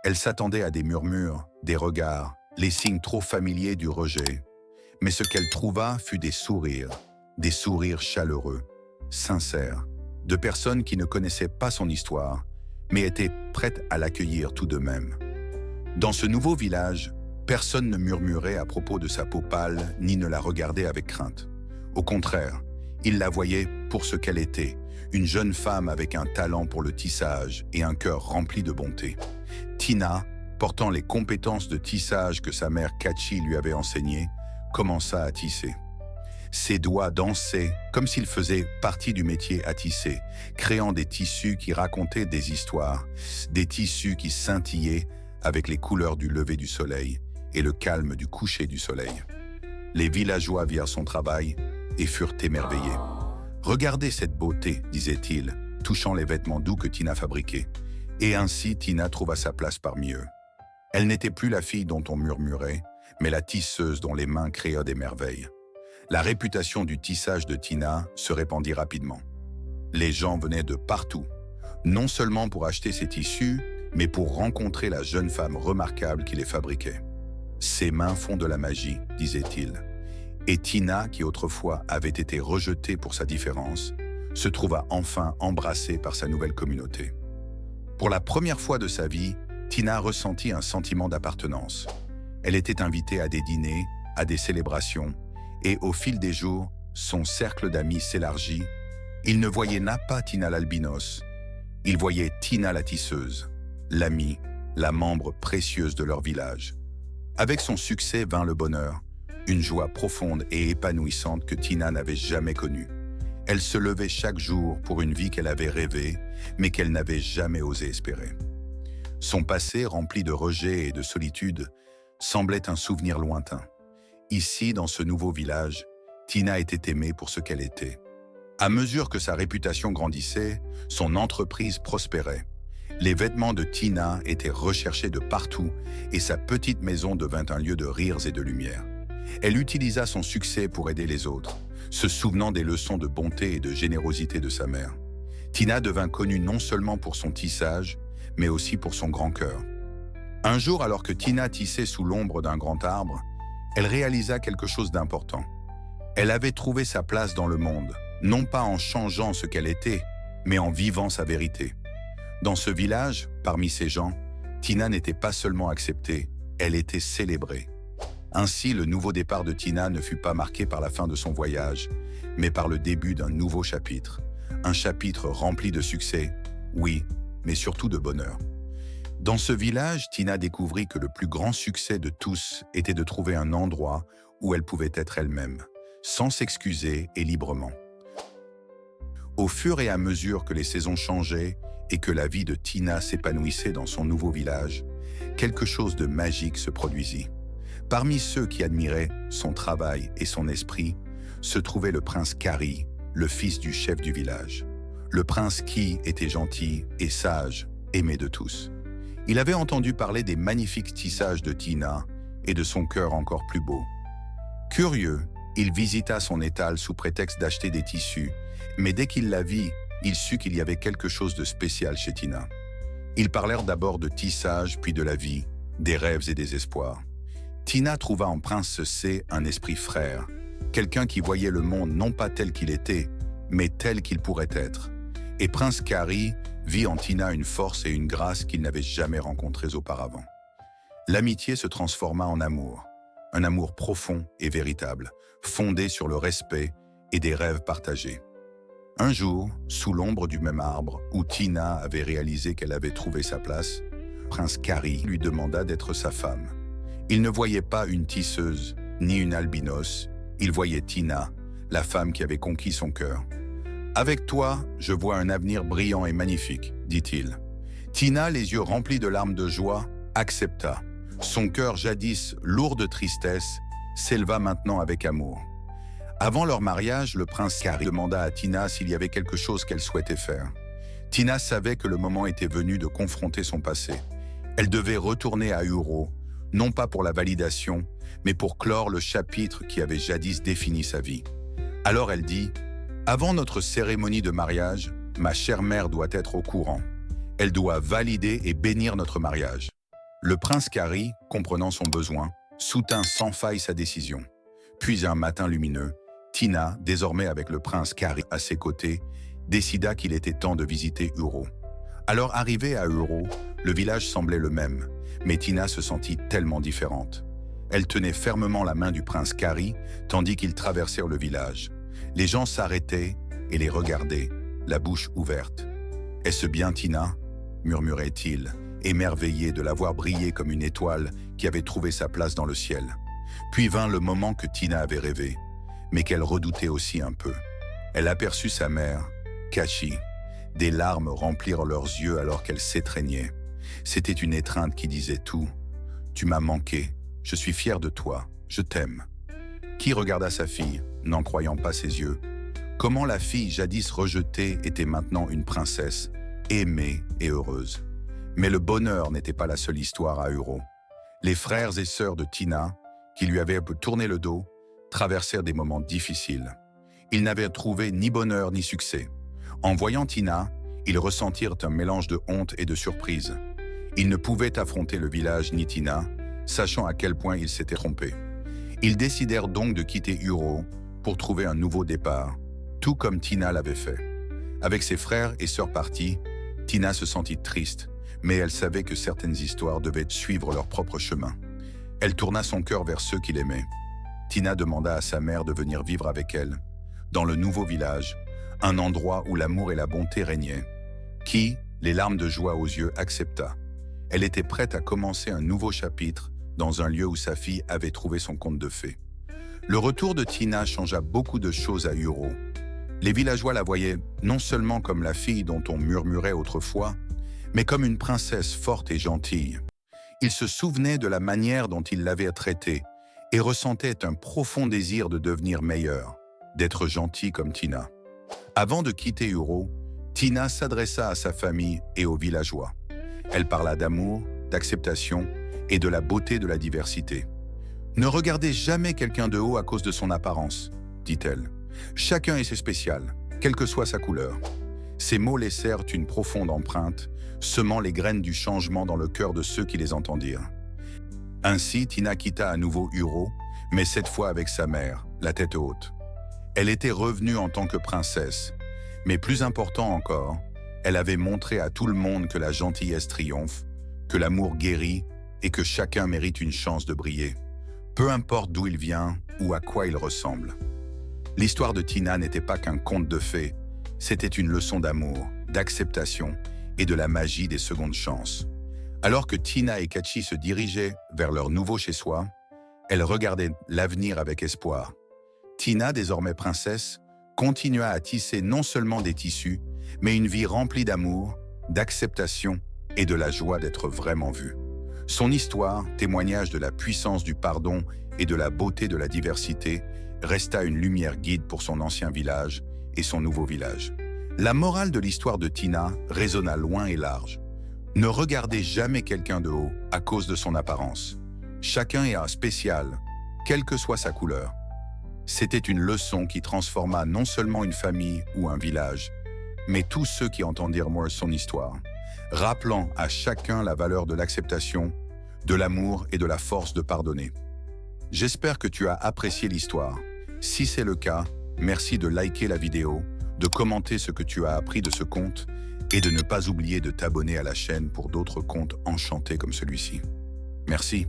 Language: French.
Elle s'attendait à des murmures, des regards, les signes trop familiers du rejet. Mais ce qu'elle trouva fut des sourires chaleureux, sincères, de personnes qui ne connaissaient pas son histoire, mais étaient prêtes à l'accueillir tout de même. Dans ce nouveau village, personne ne murmurait à propos de sa peau pâle ni ne la regardait avec crainte. Au contraire, ils la voyaient pour ce qu'elle était, une jeune femme avec un talent pour le tissage et un cœur rempli de bonté. Tina, portant les compétences de tissage que sa mère Kachi lui avait enseignées, commença à tisser. Ses doigts dansaient comme s'ils faisaient partie du métier à tisser, créant des tissus qui racontaient des histoires, des tissus qui scintillaient avec les couleurs du lever du soleil et le calme du coucher du soleil. Les villageois virent son travail et furent émerveillés. « Regardez cette beauté », disait-il, touchant les vêtements doux que Tina fabriquait. Et ainsi Tina trouva sa place parmi eux. Elle n'était plus la fille dont on murmurait, mais la tisseuse dont les mains créèrent des merveilles. La réputation du tissage de Tina se répandit rapidement. Les gens venaient de partout, non seulement pour acheter ses tissus, mais pour rencontrer la jeune femme remarquable qui les fabriquait. « Ses mains font de la magie », disait-il. Et Tina, qui autrefois avait été rejetée pour sa différence, se trouva enfin embrassée par sa nouvelle communauté. Pour la première fois de sa vie, Tina ressentit un sentiment d'appartenance. Elle était invitée à des dîners, à des célébrations, et au fil des jours, son cercle d'amis s'élargit. Il ne voyait pas Tina l'albinos, il voyait Tina la tisseuse, l'amie, la membre précieuse de leur village. Avec son succès vint le bonheur, une joie profonde et épanouissante que Tina n'avait jamais connue. Elle se levait chaque jour pour une vie qu'elle avait rêvée, mais qu'elle n'avait jamais osé espérer. Son passé, rempli de rejet et de solitude, semblait un souvenir lointain. Ici, dans ce nouveau village, Tina était aimée pour ce qu'elle était. À mesure que sa réputation grandissait, son entreprise prospérait. Les vêtements de Tina étaient recherchés de partout et sa petite maison devint un lieu de rires et de lumière. Elle utilisa son succès pour aider les autres, se souvenant des leçons de bonté et de générosité de sa mère. Tina devint connue non seulement pour son tissage, mais aussi pour son grand cœur. Un jour, alors que Tina tissait sous l'ombre d'un grand arbre, elle réalisa quelque chose d'important. Elle avait trouvé sa place dans le monde, non pas en changeant ce qu'elle était, mais en vivant sa vérité. Dans ce village, parmi ces gens, Tina n'était pas seulement acceptée, elle était célébrée. Ainsi, le nouveau départ de Tina ne fut pas marqué par la fin de son voyage, mais par le début d'un nouveau chapitre. Un chapitre rempli de succès, oui, mais surtout de bonheur. Dans ce village, Tina découvrit que le plus grand succès de tous était de trouver un endroit où elle pouvait être elle-même, sans s'excuser et librement. Au fur et à mesure que les saisons changeaient et que la vie de Tina s'épanouissait dans son nouveau village, quelque chose de magique se produisit. Parmi ceux qui admiraient son travail et son esprit, se trouvait le prince Kari, le fils du chef du village. Le prince qui était gentil et sage, aimé de tous. Il avait entendu parler des magnifiques tissages de Tina et de son cœur encore plus beau. Curieux, il visita son étal sous prétexte d'acheter des tissus, mais dès qu'il la vit, il sut qu'il y avait quelque chose de spécial chez Tina. Ils parlèrent d'abord de tissage, puis de la vie, des rêves et des espoirs. Tina trouva en Prince C un esprit frère, quelqu'un qui voyait le monde non pas tel qu'il était, mais tel qu'il pourrait être. Et Prince Kari vit en Tina une force et une grâce qu'il n'avait jamais rencontrées auparavant. L'amitié se transforma en amour, un amour profond et véritable, fondé sur le respect et des rêves partagés. Un jour, sous l'ombre du même arbre, où Tina avait réalisé qu'elle avait trouvé sa place, Prince Kari lui demanda d'être sa femme. Il ne voyait pas une tisseuse, ni une albinos, il voyait Tina, la femme qui avait conquis son cœur. « Avec toi, je vois un avenir brillant et magnifique », dit-il. Tina, les yeux remplis de larmes de joie, accepta. Son cœur jadis lourd de tristesse s'éleva maintenant avec amour. Avant leur mariage, le prince Kari demanda à Tina s'il y avait quelque chose qu'elle souhaitait faire. Tina savait que le moment était venu de confronter son passé. Elle devait retourner à Uro, non pas pour la validation, mais pour clore le chapitre qui avait jadis défini sa vie. Alors elle dit « Avant notre cérémonie de mariage, ma chère mère doit être au courant. Elle doit valider et bénir notre mariage. » Le prince Kari, comprenant son besoin, soutint sans faille sa décision. Puis un matin lumineux, Tina, désormais avec le prince Kari à ses côtés, décida qu'il était temps de visiter Uro. Alors arrivée à Uro, le village semblait le même, mais Tina se sentit tellement différente. Elle tenait fermement la main du prince Kari, tandis qu'ils traversèrent le village. Les gens s'arrêtaient et les regardaient, la bouche ouverte. « Est-ce bien Tina ?» murmurait-il, émerveillé de la voir briller comme une étoile qui avait trouvé sa place dans le ciel. Puis vint le moment que Tina avait rêvé, mais qu'elle redoutait aussi un peu. Elle aperçut sa mère, Kachi. Des larmes remplirent leurs yeux alors qu'elle s'étreignait. C'était une étreinte qui disait tout. « Tu m'as manqué, je suis fier de toi, je t'aime. » Qui regarda sa fille, n'en croyant pas ses yeux. Comment la fille jadis rejetée était maintenant une princesse, aimée et heureuse. Mais le bonheur n'était pas la seule histoire à Uro. Les frères et sœurs de Tina, qui lui avaient un peu tourné le dos, traversèrent des moments difficiles. Ils n'avaient trouvé ni bonheur ni succès. En voyant Tina, ils ressentirent un mélange de honte et de surprise. Ils ne pouvaient affronter le village ni Tina, sachant à quel point ils s'étaient trompés. Ils décidèrent donc de quitter Uro pour trouver un nouveau départ, tout comme Tina l'avait fait. Avec ses frères et sœurs partis, Tina se sentit triste, mais elle savait que certaines histoires devaient suivre leur propre chemin. Elle tourna son cœur vers ceux qu'il aimait. Tina demanda à sa mère de venir vivre avec elle, dans le nouveau village, un endroit où l'amour et la bonté régnaient, qui, les larmes de joie aux yeux, accepta. Elle était prête à commencer un nouveau chapitre dans un lieu où sa fille avait trouvé son conte de fées. Le retour de Tina changea beaucoup de choses à Uro. Les villageois la voyaient non seulement comme la fille dont on murmurait autrefois, mais comme une princesse forte et gentille. Ils se souvenaient de la manière dont ils l'avaient traitée et ressentaient un profond désir de devenir meilleur, d'être gentil comme Tina. Avant de quitter Uro, Tina s'adressa à sa famille et aux villageois. Elle parla d'amour, d'acceptation et de la beauté de la diversité. « Ne regardez jamais quelqu'un de haut à cause de son apparence, dit-elle. Chacun est spécial, quelle que soit sa couleur. » Ces mots laissèrent une profonde empreinte, semant les graines du changement dans le cœur de ceux qui les entendirent. Ainsi, Tina quitta à nouveau Uro, mais cette fois avec sa mère, la tête haute. Elle était revenue en tant que princesse, mais plus important encore, elle avait montré à tout le monde que la gentillesse triomphe, que l'amour guérit et que chacun mérite une chance de briller, peu importe d'où il vient ou à quoi il ressemble. L'histoire de Tina n'était pas qu'un conte de fées, c'était une leçon d'amour, d'acceptation et de la magie des secondes chances. Alors que Tina et Kachi se dirigeaient vers leur nouveau chez-soi, elles regardaient l'avenir avec espoir. Tina, désormais princesse, continua à tisser non seulement des tissus, mais une vie remplie d'amour, d'acceptation et de la joie d'être vraiment vue. Son histoire, témoignage de la puissance du pardon et de la beauté de la diversité, resta une lumière guide pour son ancien village et son nouveau village. La morale de l'histoire de Tina résonna loin et large. Ne regardez jamais quelqu'un de haut à cause de son apparence. Chacun est un spécial, quelle que soit sa couleur. C'était une leçon qui transforma non seulement une famille ou un village, mais tous ceux qui entendirent son histoire, rappelant à chacun la valeur de l'acceptation, de l'amour et de la force de pardonner. J'espère que tu as apprécié l'histoire. Si c'est le cas, merci de liker la vidéo, de commenter ce que tu as appris de ce conte et de ne pas oublier de t'abonner à la chaîne pour d'autres contes enchantés comme celui-ci. Merci.